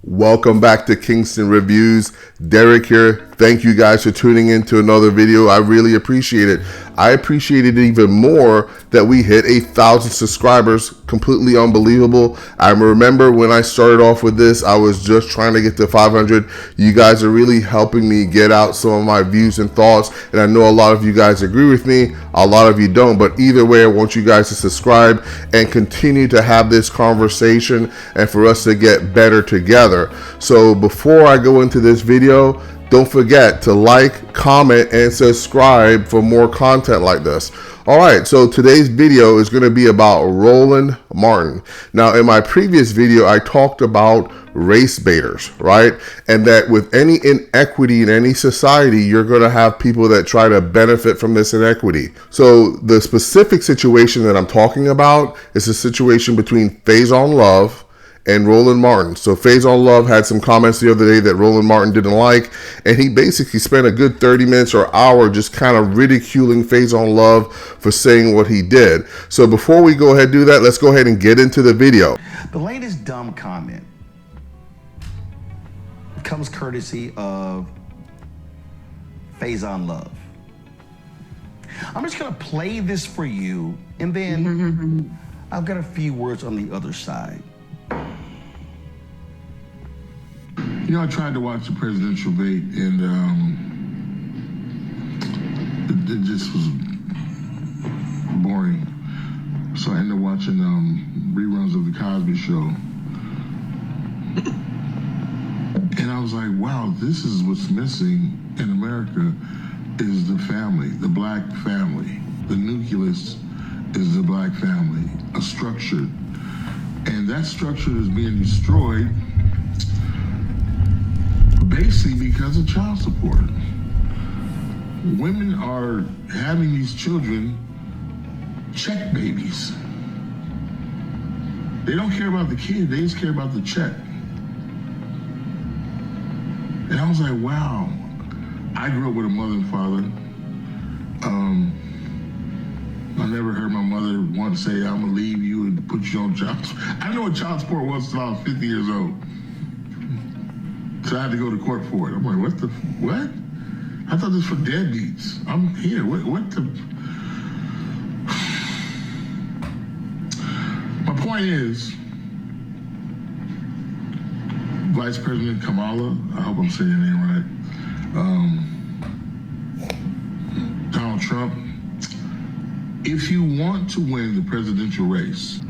Welcome back to Kingston Reviews. Derek here. Thank you guys for tuning in to another video. I really appreciate it. I appreciate it even more that we hit 1,000 subscribers. Completely unbelievable. I remember when I started off with this, I was just trying to get to 500. You guys are really helping me get out some of my views and thoughts. And I know a lot of you guys agree with me. A lot of you don't. But either way, I want you guys to subscribe and continue to have this conversation and for us to get better together. So before I go into this video, don't forget to like, comment, and subscribe for more content like this. All right, so today's video is going to be about Roland Martin. Now, in my previous video, I talked about race baiters, right? And that with any inequity in any society, you're going to have people that try to benefit from this inequity. So the specific situation that I'm talking about is a situation between FAISON Love and Roland Martin. So FAISON Love had some comments the other day that Roland Martin didn't like, and he basically spent a good 30 minutes or hour just kind of ridiculing FAISON Love for saying what he did. So before we go ahead and do that, let's go ahead and get into the video. The latest dumb comment comes courtesy of FAISON Love. I'm just gonna play this for you, and then I've got a few words on the other side. You know, I tried to watch the presidential debate, and it just was boring. So I ended up watching reruns of The Cosby Show. And I was like, wow, this is what's missing in America is the family, the black family. The nucleus is the black family, a structure. And that structure is being destroyed basically because of child support. Women are having these children check babies. They don't care about the kid, they just care about the check. And I was like, wow. I grew up with a mother and father. I never heard my mother once say, I'm gonna leave you and put you on child support. I know what child support was until I was 50 years old. So I had to go to court for it. I'm like, what? I thought this was for deadbeats. I'm here, what the? My point is, Vice President Kamala, I hope I'm saying your name right, Donald Trump, if you want to win the presidential race,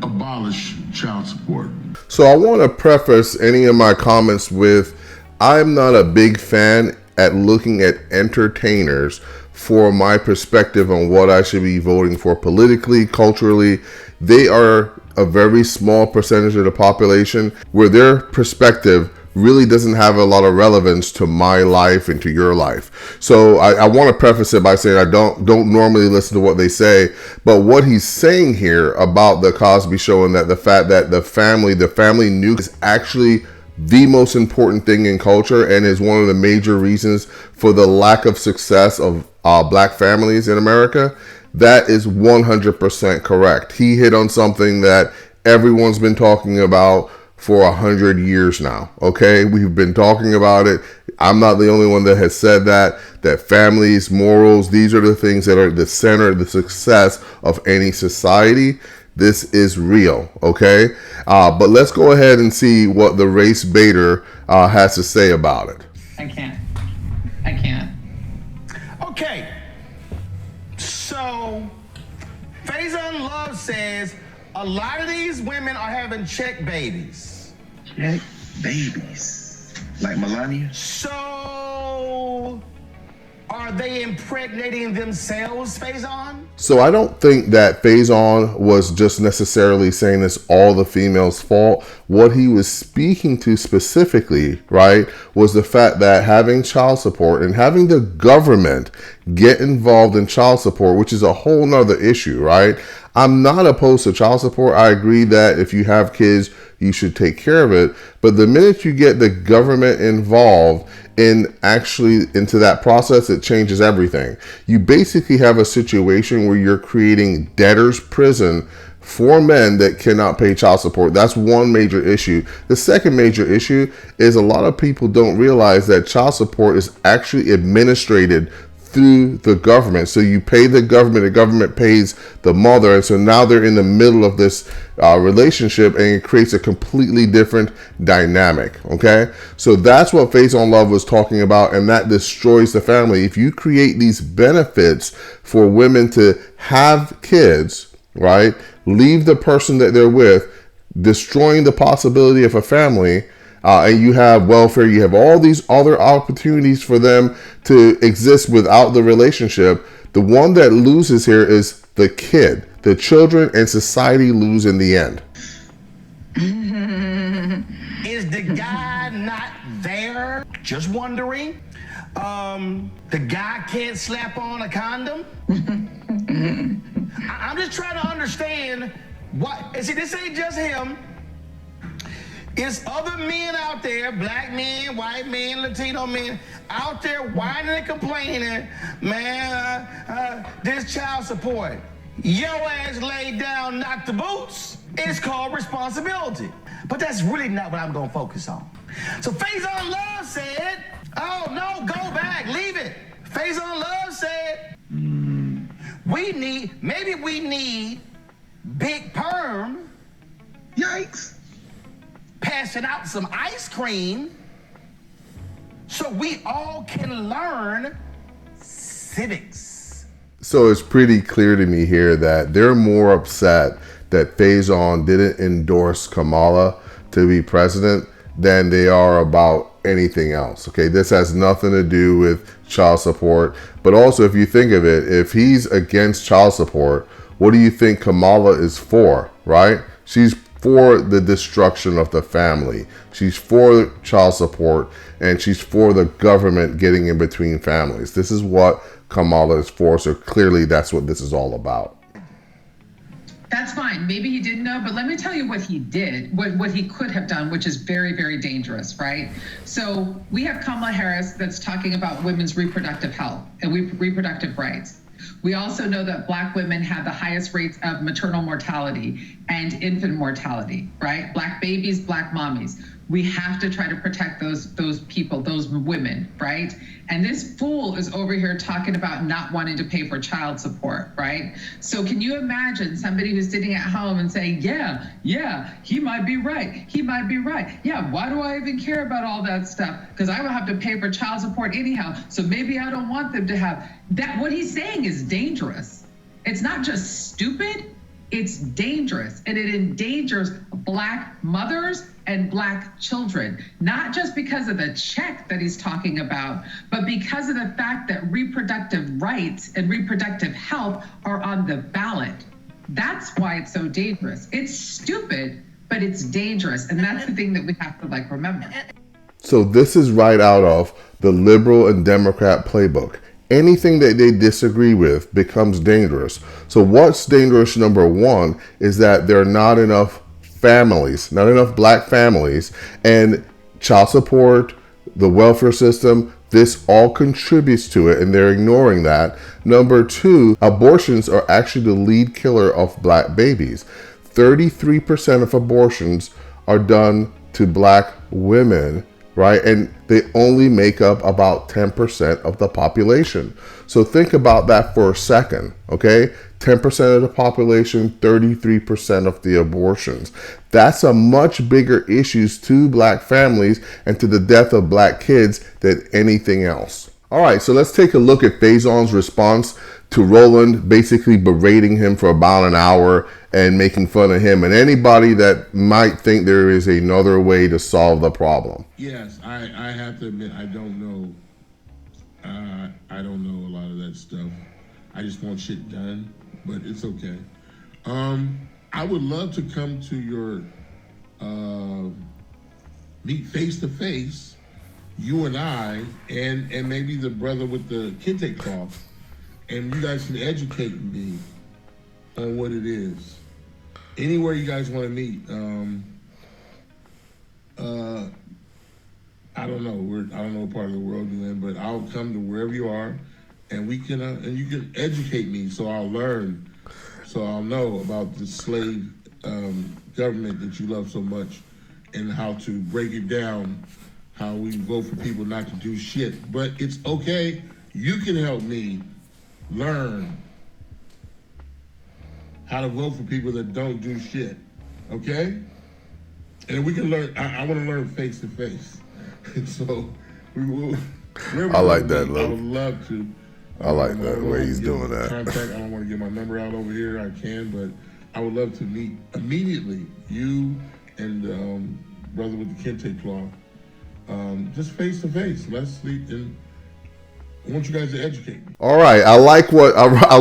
abolish child support. So I want to preface any of my comments with, I'm not a big fan at looking at entertainers for my perspective on what I should be voting for politically, culturally. They are a very small percentage of the population where their perspective really doesn't have a lot of relevance to my life and to your life. So I want to preface it by saying I don't normally listen to what they say, but what he's saying here about the Cosby Show and that the fact that the family nuke is actually the most important thing in culture and is one of the major reasons for the lack of success of black families in America. That is 100% correct. He hit on something that everyone's been talking about for 100 years now. Okay, we've been talking about it. I'm not the only one that has said that families, morals, these are the things that are the center of the success of any society. This is real, okay? But let's go ahead and see what the race baiter has to say about it. I can't. Okay, so FAISON Love says a lot of these women are having check babies. Check babies. Like Melania? So are they impregnating themselves, FAISON? So I don't think that FAISON was just necessarily saying it's all the females' fault. What he was speaking to specifically, right, was the fact that having child support and having the government get involved in child support, which is a whole nother issue, right? I'm not opposed to child support. I agree that if you have kids, you should take care of it. But the minute you get the government involved in actually into that process, it changes everything. You basically have a situation where you're creating debtor's prison for men that cannot pay child support. That's one major issue. The second major issue is a lot of people don't realize that child support is actually administered through the government. So you pay the government pays the mother, and so now they're in the middle of this relationship, and it creates a completely different dynamic. Okay, so that's what FAISON Love was talking about, and that destroys the family. If you create these benefits for women to have kids, right, leave the person that they're with, destroying the possibility of a family. And you have welfare, you have all these other opportunities for them to exist without the relationship. The one that loses here is the kid. The children and society lose in the end. Is the guy not there? Just wondering. The guy can't slap on a condom? I'm just trying to understand what. And see, this ain't just him. It's other men out there, black men, white men, Latino men, out there whining and complaining, man, this child support. Your ass laid down, knocked the boots. It's called responsibility. But that's really not what I'm gonna focus on. So FAISON Love said, oh no, go back, leave it. FAISON Love said, maybe we need Big Perm. Yikes. Passing out some ice cream so we all can learn civics. So it's pretty clear to me here that they're more upset that FAISON didn't endorse Kamala to be president than they are about anything else. Okay, this has nothing to do with child support. But also, if you think of it, if he's against child support, what do you think Kamala is for, right? She's for the destruction of the family. She's for child support, and she's for the government getting in between families. This is what Kamala is for, so clearly that's what this is all about. That's fine. Maybe he didn't know, but let me tell you what he did, what he could have done, which is very, very dangerous, right? So we have Kamala Harris that's talking about women's reproductive health and reproductive rights. We also know that Black women have the highest rates of maternal mortality and infant mortality, right? Black babies, Black mommies. We have to try to protect those people, those women, right? And this fool is over here talking about not wanting to pay for child support, right? So can you imagine somebody who's sitting at home and saying, yeah, he might be right. He might be right. Yeah, why do I even care about all that stuff? Because I will have to pay for child support anyhow. So maybe I don't want them to have that. What he's saying is dangerous. It's not just stupid, it's dangerous. And it endangers Black mothers and Black children, not just because of the check that he's talking about, but because of the fact that reproductive rights and reproductive health are on the ballot. That's why it's so dangerous. It's stupid, but it's dangerous. And that's the thing that we have to remember. So this is right out of the liberal and Democrat playbook. Anything that they disagree with becomes dangerous. So what's dangerous, number one, is that there are not enough families, not enough Black families, and child support, the welfare system, this all contributes to it, and they're ignoring that. Number two, abortions are actually the lead killer of Black babies. 33% of abortions are done to Black women, right? And they only make up about 10% of the population. So think about that for a second, okay? 10% of the population, 33% of the abortions. That's a much bigger issue to Black families and to the death of Black kids than anything else. All right, so let's take a look at FAISON's response to Roland, basically berating him for about an hour and making fun of him and anybody that might think there is another way to solve the problem. Yes, I have to admit, I don't know. I don't know a lot of that stuff. I just want shit done, but it's okay. I would love to come to your meet face to face, you and I, and maybe the brother with the kente cloth, and you guys can educate me on what it is. Anywhere you guys want to meet. I don't know. I don't know what part of the world you're in, but I'll come to wherever you are, and we can and you can educate me, so I'll learn. So I'll know about the slave government that you love so much and how to break it down, how we vote for people not to do shit. But it's okay. You can help me learn how to vote for people that don't do shit, okay? And we can learn, I want to learn face to face. So we will. I like that, I Lou. would love to. I like that way he's doing that. Contact. I don't want to get my number out over here. I can, but I would love to meet immediately you and brother with the kente cloth, just face to face. Let's sleep, and I want you guys to educate me. All right, I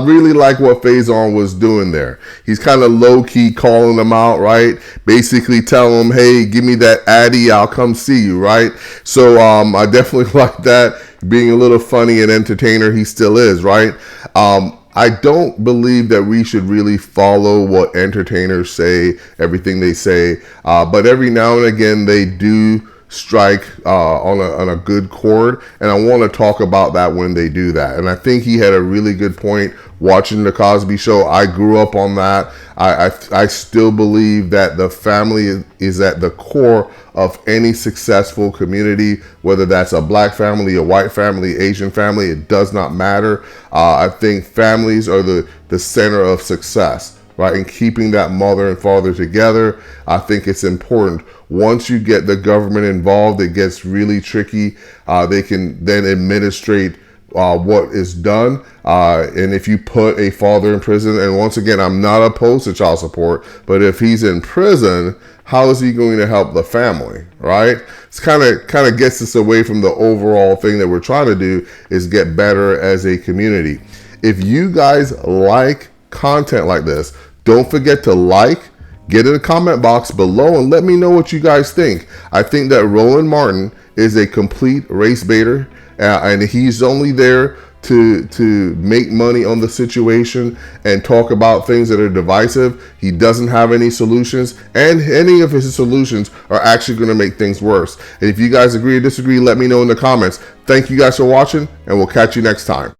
really like what FAISON was doing there. He's kind of low key calling them out, right? Basically telling them, hey, give me that Addy, I'll come see you, right? So I definitely like that. Being a little funny and entertainer, he still is, right? I don't believe that we should really follow what entertainers say, everything they say, but every now and again they do strike on a good chord, and I want to talk about that when they do that. And I think he had a really good point watching the Cosby Show. I grew up on that. I still believe that the family is at the core of any successful community, whether that's a black family, a white family, Asian family, it does not matter. I think families are the center of success, right? And keeping that mother and father together, I think it's important. Once you get the government involved, it gets really tricky. They can then administrate what is done. And if you put a father in prison, and once again, I'm not opposed to child support, but if he's in prison, how is he going to help the family, right? It's kind of gets us away from the overall thing that we're trying to do, is get better as a community. If you guys like content like this, don't forget to like, get in the comment box below and let me know what you guys think. I think that Roland Martin is a complete race baiter, and he's only there to make money on the situation and talk about things that are divisive. He doesn't have any solutions, and any of his solutions are actually going to make things worse. And if you guys agree or disagree, let me know in the comments. Thank you guys for watching, and we'll catch you next time.